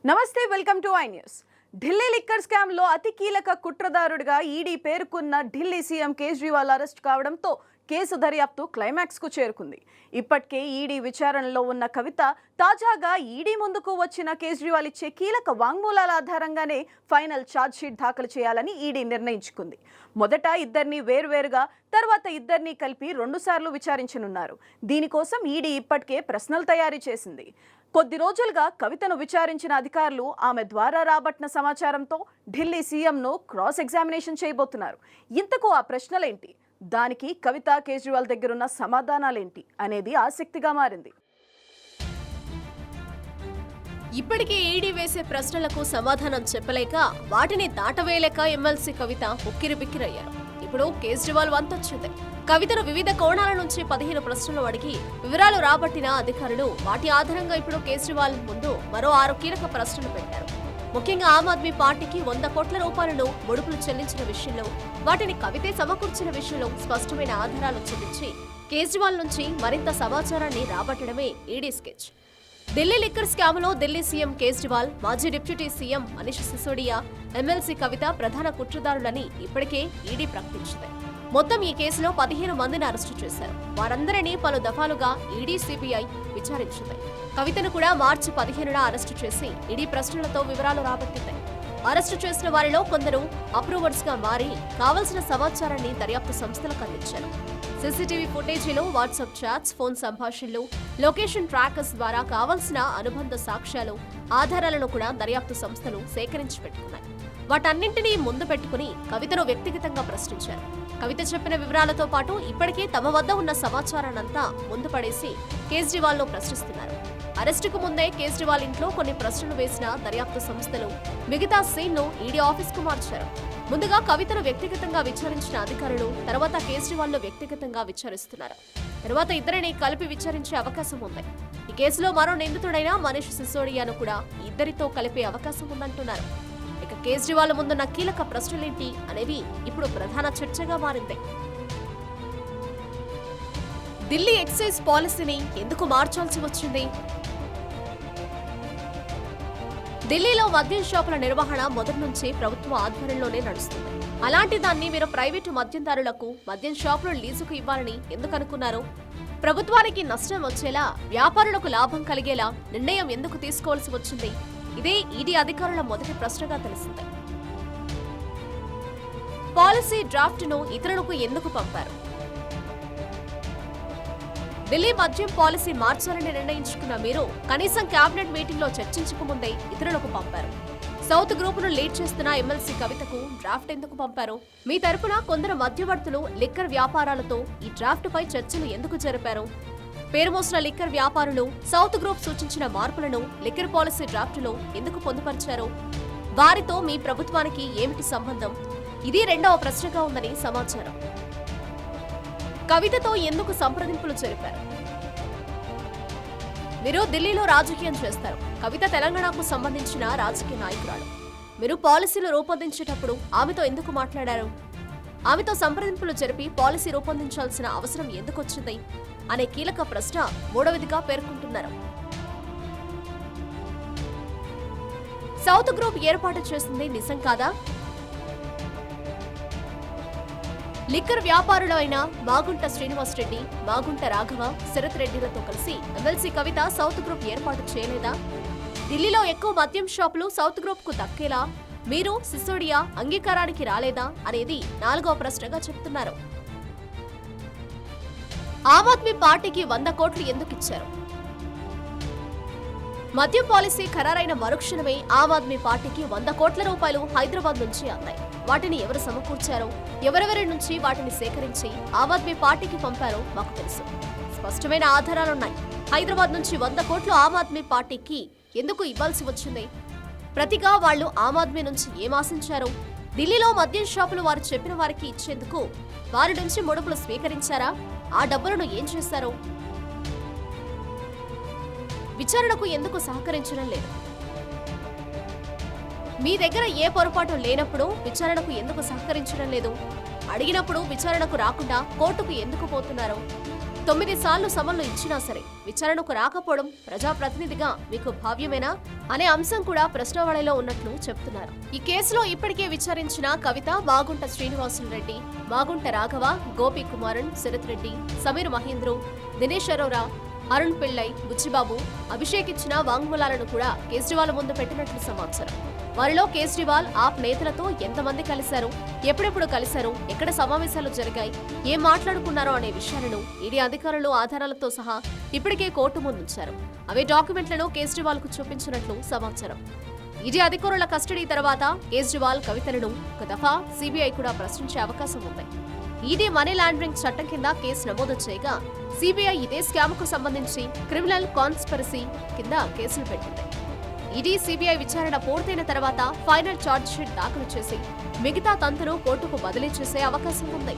నమస్తే, welcome to I news. Delhi liquor scam లో అతి కీలక కుట్రదారుడిగా ఈడీ పేర్కొన్న ఢిల్లీ సీఎం కేజ్రీవాల్ అరెస్ట్ కావడంతో కేసు దర్యాప్తు క్లైమాక్స్ కు చేరుకుంది. ఇప్పటికే ఈడీ విచారణలో ఉన్న కవిత తాజాగా ఈడీ ముందుకు వచ్చిన కేజ్రీవాల్ ఇచ్చే కీలక వాంగ్మూలాల ఆధారంగానే ఫైనల్ ఛార్జ్ షీట్ దాఖలు చేయాలని ఈడీ నిర్ణయించుకుంది. మొదట ఇద్దరిని వేర్వేరుగా, తర్వాత ఇద్దరిని కలిపి 2 సార్లు విచారించనున్నారు. దీనికోసం ఈడీ ఇప్పటికే ప్రశ్నలు తయారు చేసింది. కొద్ది రోజులుగా కవితను విచారించిన అధికారులు ఆమె ద్వారా రాబట్టిన సమాచారంతో ఢిల్లీ సీఎంను క్రాస్ ఎగ్జామినేషన్ చేయబోతున్నారు. ఇంతకు ఆ ప్రశ్నలేంటి, దానికి కవిత కేజ్రీవాల్ దగ్గరున్న సమాధానాలేంటి అనేది ఆసక్తిగా మారింది. ఇప్పటికే ఈడీ వేసే ప్రశ్నలకు సమాధానం చెప్పలేక వాటిని దాటవేయలేక ఎమ్మెల్సీ కవిత ఉక్కిరిబిక్కిరయ్యారు. ఇప్పుడు కేజ్రీవాల్ వంతొచ్చింది. కవితను వివిధ కోణాల నుంచి 15 ప్రశ్నలు అడిగి వివరాలు రాబట్టిన అధికారులు వాటి ఆధారంగా ఇప్పుడు కేజ్రీవాల్ ముందు మరో 6 కీలక ప్రశ్నలు పెట్టారు. ముఖ్యంగా ఆమ్ ఆద్మీ పార్టీకి 100 కోట్ల రూపాయలను ముడుపులు చెల్లించిన విషయంలో, వాటిని కవితే సమకూర్చిన విషయంలో స్పష్టమైన ఆధారాలు చూపించి కేజ్రీవాల్ నుంచి మరింత సమాచారాన్ని రాబట్టడమే ఈడీ స్కెచ్. ఢిల్లీ లిక్కర్ స్కామ్లో ఢిల్లీ సీఎం కేజ్రీవాల్, మాజీ deputy CM Manish Sisodia, MLC Kavitha ప్రధాన కుట్రదారులని ఇప్పటికే ఈడీ ప్రకటించింది. మొత్తం ఈ కేసులో 15 మందిని అరెస్టు చేశారు. వారందరినీ పలు దఫాలుగా ఈడీ, సిబిఐ విచారించింది. కవితను కూడా మార్చి 15న అరెస్టు చేసి ఈడీ ప్రశ్నలతో వివరాలు రాబట్టింది. అరెస్టు చేసిన వారిలో కొందరు అప్రూవర్స్ గా మారి కావలసిన సమాచారాన్ని దర్యాప్తు సంస్థలకు అందించారు. సీసీటీవీ ఫుటేజీలో వాట్సాప్ చాట్స్, ఫోన్ సంభాషణలు, లొకేషన్ ట్రాకర్స్ ద్వారా కావలసిన అనుబంధ సాక్ష్యాలు, ఆధారాలను కూడా దర్యాప్తు సంస్థలు సేకరించి పెట్టుకున్నాయి. వాటన్నింటినీ ముందు పెట్టుకుని కవితను వ్యక్తిగతంగా ప్రశ్నించారు. కవిత చెప్పిన వివరాలతో పాటు ఇప్పటికే తమ వద్ద ఉన్న సమాచారాన్నంతా ముందు పడేసి కేజ్రీవాల్ను ప్రశ్నిస్తున్నారు. అరెస్టుకు ముందే కేజ్రీవాల్ ఇంట్లో కొన్ని ప్రశ్నలు వేసిన దర్యాప్తు సంస్థలు మిగతా సీన్ను ఈడీ ఆఫీస్కు మార్చారు. ముందుగా కవితను వ్యక్తిగతంగా విచారించిన అధికారులు తర్వాత కేజ్రీవాల్ను వ్యక్తిగతంగా విచారిస్తున్నారు. తర్వాత ఇద్దరిని కలిపి విచారించే అవకాశం ఉంది. ఈ కేసులో మరో నిందితుడైన మనీష్ సిసోడియాను కూడా ఇద్దరితో కలిపే అవకాశం ఉందంటున్నారు. ఇక కేజ్రీవాల్ ముందున్న కీలక ప్రశ్నలేంటి అనేవి ఇప్పుడు ప్రధాన చర్చగా మారింది. ఢిల్లీ ఎక్సైజ్ పాలసీని ఎందుకు మార్చాల్సి వచ్చింది? ఢిల్లీలో మద్యం షాపుల నిర్వహణ మొదటి నుంచి ప్రభుత్వ ఆధ్వర్యంలోనే నడుస్తుంది. అలాంటి దాన్ని మీరు ప్రైవేటు మద్యందారులకు మద్యం షాపులు లీజుకు ఇవ్వాలని ఎందుకు అనుకున్నారు? ప్రభుత్వానికి నష్టం వచ్చేలా, వ్యాపారులకు లాభం కలిగేలా నిర్ణయం ఎందుకు తీసుకోవాల్సి వచ్చింది? ఇదే ఈడీ అధికారుల మొదటి ప్రశ్నగా తెలిసింది. పాలసీ డ్రాఫ్ట్ ను ఇతరులకు ఎందుకు పంపారు? ఢిల్లీ మద్యం పాలసీ మార్చాలని నిర్ణయించుకున్న మీరు కనీసం కేబినెట్ మీటింగ్ లో చర్చించకముందే ఇతరులకు పంపారు. సౌత్ గ్రూప్ ను లీడ్ చేస్తున్న ఎమ్మెల్సీ కవితకు డ్రాఫ్ట్ ఎందుకు పంపారు? మీ తరపున కొందరు మధ్యవర్తులు లిక్కర్ వ్యాపారాలతో ఈ డ్రాఫ్ట్ పై చర్చలు ఎందుకు జరిపారు? పేరు మోసిన లిక్కర్ వ్యాపారులు సౌత్ గ్రూప్ సూచించిన మార్పులను లిక్కర్ పాలసీ డ్రాఫ్టులో ఎందుకు పొందుపరిచారు? వారితో మీ ప్రభుత్వానికి ఏమిటి సంబంధం? ఇది రెండవ ప్రశ్నగా ఉందని సమాచారం. కవితతో ఎందుకు సంప్రదింపులు జరిపారు? మీరు ఢిల్లీలో రాజకీయం చేస్తారు. కవిత తెలంగాణకు సంబంధించిన రాజకీయ నాయకురాలు. మీరు పాలసీలు రూపొందించేటప్పుడు ఆమెతో ఎందుకు మాట్లాడారు? ఆమెతో సంప్రదింపులు జరిపి పాలసీ రూపొందించాల్సిన అవసరం ఎందుకు వచ్చింది అనే కీలక ప్రశ్న మూడవదిగా పేర్కొంటున్నారు. సౌత్ గ్రూప్ ఏర్పాటు చేసింది నిజం కాదా? లిక్కర్ వ్యాపారులు అయిన మాగుంట శ్రీనివాస్ రెడ్డి, మాగుంట రాఘవ, శరత్ రెడ్డిలతో కలిసి ఎమ్మెల్సీ కవిత సౌత్ గ్రూప్ ఏర్పాటు చేయలేదా? ఢిల్లీలో ఎక్కువ మద్యం షాపులు సౌత్ గ్రూప్ కు దక్కేలా మీరు, సిసోడియా అంగీకారానికి రాలేదా అనేది 4వ ప్రశ్నగా చెప్తున్నారు. ఆమ్ ఆద్మీ పార్టీకి 100 కోట్లు ఎందుకు ఇచ్చారు? మద్యం పాలసీ ఖరారైన మరుక్షణమే ఆమ్ ఆద్మీ పార్టీకి 100 కోట్ల రూపాయలు హైదరాబాద్ నుంచి అందాయి. వాటిని ఎవరు సమకూర్చారో, ఎవరెవరి నుంచి వాటిని సేకరించి ఆమ్ ఆద్మీ పార్టీకి పంపారో మాకు తెలుసు. స్పష్టమైన ఆధారాలున్నాయి. హైదరాబాద్ నుంచి 100 కోట్లు ఆమ్ ఆద్మీ పార్టీకి ఎందుకు ఇవ్వాల్సి వచ్చింది? ప్రతిగా వాళ్లు ఆమ్ ఆద్మీ నుంచి ఏం ఆశించారు? ఢిల్లీలో మద్యం షాపులు వారు చెప్పిన వారికి ఇచ్చేందుకు వారి నుంచి ముడుపులు స్వీకరించారా? ఆ డబ్బులను ఏం చేశారు? విచారణకు ఎందుకు సహకరించడం లేదు? మీ దగ్గర ఏ పొరపాటు లేనప్పుడు విచారణకు ఎందుకు సహకరించడం లేదు? అడిగినప్పుడు విచారణకు రాకుండా కోర్టుకు ఎందుకు పోతున్నారు? 9 సార్లు సమన్లు ఇచ్చినా సరే విచారణకు రాకపోవడం ప్రజాప్రతినిధిగా మీకు భావ్యమేనా అనే అంశం కూడా ప్రశ్నావళిలో ఉన్నట్లు చెప్తున్నారు. ఈ కేసులో ఇప్పటికే విచారించిన కవిత, మాగుంట శ్రీనివాసులు రెడ్డి, మాగుంట రాఘవ, గోపి కుమారన్, శరత్ రెడ్డి, సమీర్ మహేంద్రు, దినేష్ అరోరా, అరుణ్ పిళ్ళై, బుచ్చిబాబు, అభిషేక్ ఇచ్చిన వాంగ్మూలాలను కూడా కేజ్రీవాల్ ముందు పెట్టినట్లు సమాచారం. వారిలో కేజ్రీవాల్ ఆప్ నేతలతో ఎంతమంది కలిశారు, ఎప్పుడెప్పుడు కలిశారు, ఎక్కడ సమావేశాలు జరిగాయి, ఏం మాట్లాడుకున్నారో అనే విషయాలను ఈడీ అధికారులు ఆధారాలతో సహా ఇప్పటికే కోర్టు ముందుంచారు. అవే డాక్యుమెంట్లను కేజ్రీవాల్ కు చూపించినట్లు సమాచారం. ఈడీ అధికారుల కస్టడీ తర్వాత కేజ్రీవాల్, కవితలను ఒక దఫా సిబిఐ కూడా ప్రశ్నించే అవకాశం ఉంది. ఈడీ మనీ లాండరింగ్ చట్టం కింద కేసు నమోదు చేయగా సిబిఐ ఇదే స్కామ్ కు సంబంధించి క్రిమినల్ కాన్స్పిరసీ కింద కేసులు పెట్టింది. ఈడీ, సిబిఐ విచారణ పూర్తయిన తర్వాత ఫైనల్ ఛార్జ్ షీట్ దాఖలు చేసి మిగతా తంతును కోర్టుకు బదిలీ చేసే అవకాశం ఉంది.